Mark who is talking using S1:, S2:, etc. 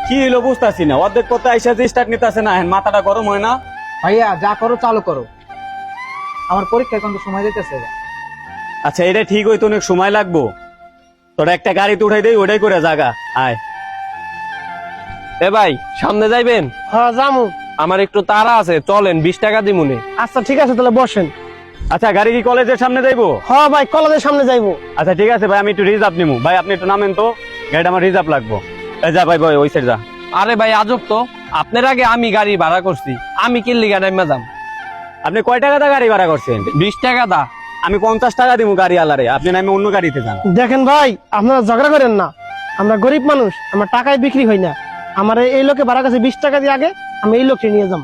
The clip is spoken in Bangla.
S1: কি হলো বুঝতেছি না, অর্ধেক পথে আইসা যে স্টার্ট নিতেছে না, এখন মাথাটা গরম হয় না?
S2: ভাইয়া যা করো চালু করো, আমার পরীক্ষা এখন তো সময় দিতেছে।
S1: আচ্ছা এটা ঠিক হইতো, অনেক সময় লাগবো। তোরা একটা গাড়িতে উঠাই দেই, ওটাই করে জাগা আয়।
S3: এ ভাই সামনে যাইবেন?
S4: হ্যাঁ জামু।
S3: আমার একটু তাড়া আছে, চলেন 20 টাকা দিমুনে।
S4: আচ্ছা ঠিক আছে তাহলে বসেন।
S1: আচ্ছা গাড়ি কি কলেজের সামনে যাইবো?
S4: হ্যাঁ ভাই কলেজের সামনে যাইবো।
S1: আচ্ছা ঠিক আছে ভাই, আমি একটু রিজার্ভ নিবো। ভাই আপনি একটু নামেন তো, গাড়িটা আমার রিজার্ভ লাগবো। এই যা ভাই ভাই ওই সাইড যা।
S3: আরে ভাই আজব তো, আপনার আগে আমি গাড়ি ভাড়া করছি, আমি কিল্লি গাড়ি যাম।
S1: আপনি কয় টাকা দা গাড়ি ভাড়া করছেন?
S3: 20 টাকা দা।
S1: আমি 50 টাকা দিব গাড়ি আলারে, আপনি নামে অন্য গাড়িতে যান।
S4: দেখেন ভাই আপনারা ঝগড়া করেন না, আমরা গরিব মানুষ, আমার টাকায় বিক্রি হয় না। আমার এই লোকে ভাড়া কাছে 20 টাকা দিয়ে আগে আমি এই লোককে নিয়ে যাম।